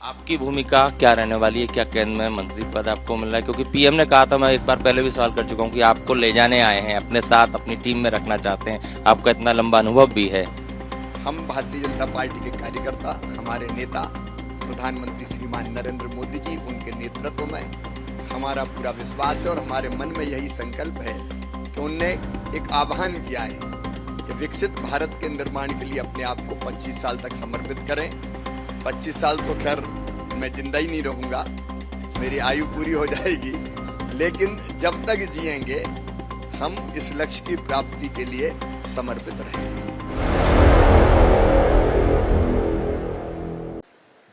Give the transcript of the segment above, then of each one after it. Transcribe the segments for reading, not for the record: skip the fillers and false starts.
आपकी भूमिका क्या रहने वाली है? क्या केंद्र में मंत्री पद आपको मिल रहा है? क्योंकि पीएम ने कहा था, मैं एक बार पहले भी सवाल कर चुका हूं कि आपको ले जाने आए हैं, अपने साथ अपनी टीम में रखना चाहते हैं। आपका इतना लंबा अनुभव भी है। हम भारतीय जनता पार्टी के कार्यकर्ता, हमारे नेता प्रधानमंत्री श्रीमान नरेंद्र मोदी जी, उनके नेतृत्व में हमारा पूरा विश्वास है और हमारे मन में यही संकल्प है कि उनने एक आह्वान किया है कि विकसित भारत के निर्माण के लिए अपने आप को 25 साल तक समर्पित करें। 25 साल तो खैर मैं जिंदा ही नहीं रहूंगा, मेरी आयु पूरी हो जाएगी, लेकिन जब तक जिएंगे हम इस लक्ष्य की प्राप्ति के लिए समर्पित रहेंगे।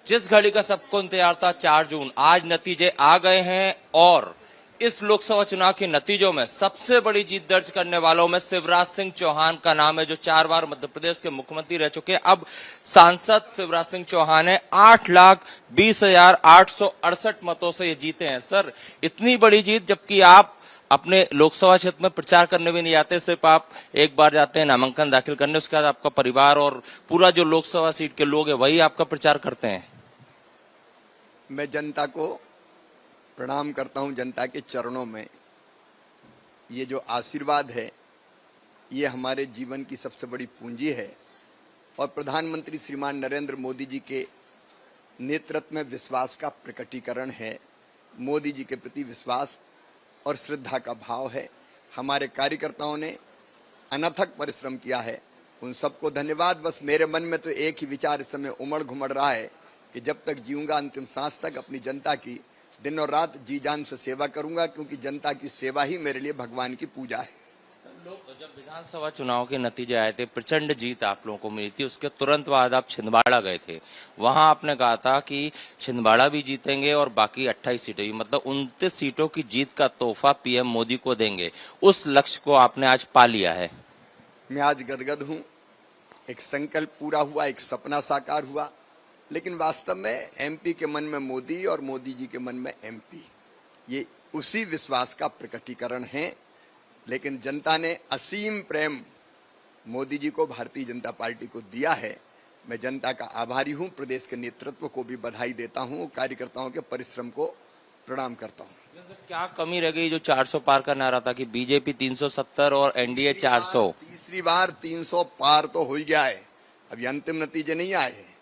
जिस घड़ी का सबको इंतजार था, 4 जून, आज नतीजे आ गए हैं और इस लोकसभा चुनाव के नतीजों में सबसे बड़ी जीत दर्ज करने वालों में शिवराज सिंह चौहान का नाम है, जो 4 बार मध्य प्रदेश के मुख्यमंत्री रह चुके हैं। अब सांसद शिवराज सिंह चौहान है, 8,20,868 मतों से ये जीते हैं। सर, इतनी बड़ी जीत, जबकि आप अपने लोकसभा क्षेत्र में प्रचार करने भी नहीं आते, सिर्फ आप एक बार जाते हैं नामांकन दाखिल करने, उसके बाद आपका परिवार और पूरा जो लोकसभा सीट के लोग हैं वही आपका प्रचार करते हैं। मैं जनता को प्रणाम करता हूं, जनता के चरणों में। ये जो आशीर्वाद है ये हमारे जीवन की सबसे बड़ी पूंजी है और प्रधानमंत्री श्रीमान नरेंद्र मोदी जी के नेतृत्व में विश्वास का प्रकटीकरण है। मोदी जी के प्रति विश्वास और श्रद्धा का भाव है। हमारे कार्यकर्ताओं ने अनथक परिश्रम किया है, उन सबको धन्यवाद। बस मेरे मन में तो एक ही विचार इस समय उमड़ घुमड़ रहा है कि जब तक जीऊंगा अंतिम सांस तक अपनी जनता की दिन और रात जी जान से सेवा करूंगा, क्योंकि जनता की सेवा ही मेरे लिए भगवान की पूजा है। लोग जब विधानसभा चुनाव के नतीजे आए थे, प्रचंड जीत आप लोगों को मिली थी, उसके तुरंत बाद आप छिंदवाड़ा गए थे। वहां आपने कहा था कि छिंदवाड़ा भी जीतेंगे और बाकी 28 सीटें, मतलब 29 सीटों की जीत का तोहफा पीएम मोदी को देंगे। उस लक्ष्य को आपने आज पा लिया है। मैं आज गदगद हूं। एक संकल्प पूरा हुआ, एक सपना साकार हुआ, लेकिन वास्तव में एमपी के मन में मोदी और मोदी जी के मन में एमपी, ये उसी विश्वास का प्रकटीकरण है। लेकिन जनता ने असीम प्रेम मोदी जी को, भारतीय जनता पार्टी को दिया है। मैं जनता का आभारी हूं, प्रदेश के नेतृत्व को भी बधाई देता हूं, कार्यकर्ताओं के परिश्रम को प्रणाम करता हूं। क्या कमी रह गई जो 400 पार का नारा था कि बीजेपी 370 और एनडीए 400? तीसरी बार 300 पार तो हो ही गया है, अभी अंतिम नतीजे नहीं आए हैं।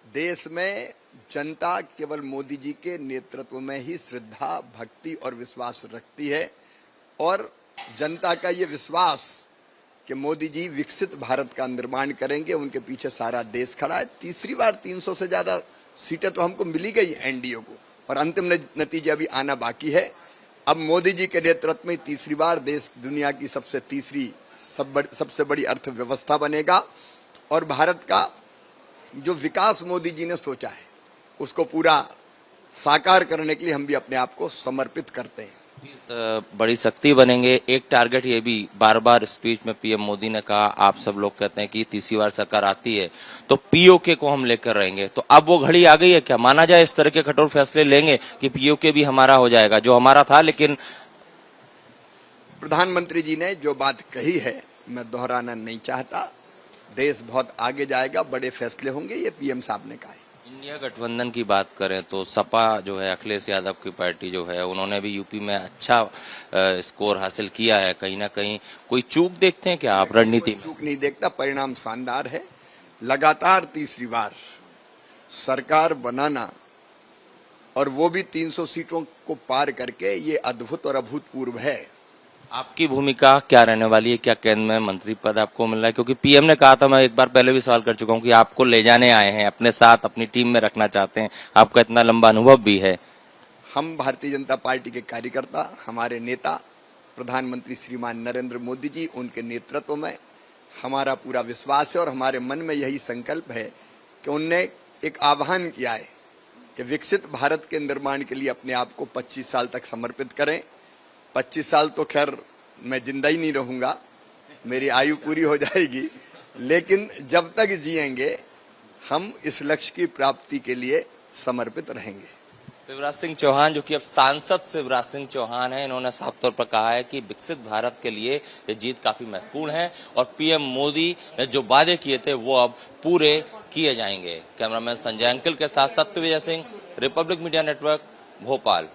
देश में जनता केवल मोदी जी के नेतृत्व में ही श्रद्धा, भक्ति और विश्वास रखती है और जनता का ये विश्वास कि मोदी जी विकसित भारत का निर्माण करेंगे, उनके पीछे सारा देश खड़ा है। तीसरी बार 300 से ज्यादा सीटें तो हमको मिली गई एनडीए को और अंतिम नतीजे अभी आना बाकी है। अब मोदी जी के नेतृत्व में तीसरी बार देश दुनिया की सबसे बड़ी अर्थव्यवस्था बनेगा और भारत का जो विकास मोदी जी ने सोचा है उसको पूरा साकार करने के लिए हम भी अपने आप को समर्पित करते हैं। बड़ी शक्ति बनेंगे। एक टारगेट ये भी बार बार स्पीच में पीएम मोदी ने कहा, आप सब लोग कहते हैं कि तीसरी बार सरकार आती है तो पीओके को हम लेकर रहेंगे। तो अब वो घड़ी आ गई है क्या? माना जाए इस तरह के कठोर फैसले लेंगे कि पीओके भी हमारा हो जाएगा, जो हमारा था? लेकिन प्रधानमंत्री जी ने जो बात कही है मैं दोहराना नहीं चाहता। देश बहुत आगे जाएगा, बड़े फैसले होंगे, ये पीएम साहब ने कहा है। इंडिया गठबंधन की बात करें तो सपा जो है, अखिलेश यादव की पार्टी जो है, उन्होंने भी यूपी में अच्छा स्कोर हासिल किया है। कहीं ना कहीं कोई चूक देखते हैं क्या आप रणनीति में? चूक नहीं देखता, परिणाम शानदार है। लगातार तीसरी बार सरकार बनाना और वो भी 300 सीटों को पार करके, ये अद्भुत और अभूतपूर्व है। आपकी भूमिका क्या रहने वाली है? क्या केंद्र में मंत्री पद आपको मिल रहा है? क्योंकि पीएम ने कहा था, मैं एक बार पहले भी सवाल कर चुका हूं कि आपको ले जाने आए हैं, अपने साथ अपनी टीम में रखना चाहते हैं। आपका इतना लंबा अनुभव भी है। हम भारतीय जनता पार्टी के कार्यकर्ता, हमारे नेता प्रधानमंत्री श्रीमान नरेंद्र मोदी जी, उनके नेतृत्व में हमारा पूरा विश्वास है और हमारे मन में यही संकल्प है कि उनने एक आह्वान किया है कि विकसित भारत के निर्माण के लिए अपने आप को 25 साल तक समर्पित करें। 25 साल तो खैर मैं जिंदा ही नहीं रहूंगा, मेरी आयु पूरी हो जाएगी, लेकिन जब तक जिएंगे हम इस लक्ष्य की प्राप्ति के लिए समर्पित रहेंगे। शिवराज सिंह चौहान, जो कि अब सांसद शिवराज सिंह चौहान है, इन्होंने साफ तौर पर कहा है कि विकसित भारत के लिए ये जीत काफी महत्वपूर्ण है और पीएम मोदी ने जो वादे किए थे वो अब पूरे किए जाएंगे। कैमरामैन संजय अंकिल के साथ Satyavijay Singh, Republic media network, Bhopal.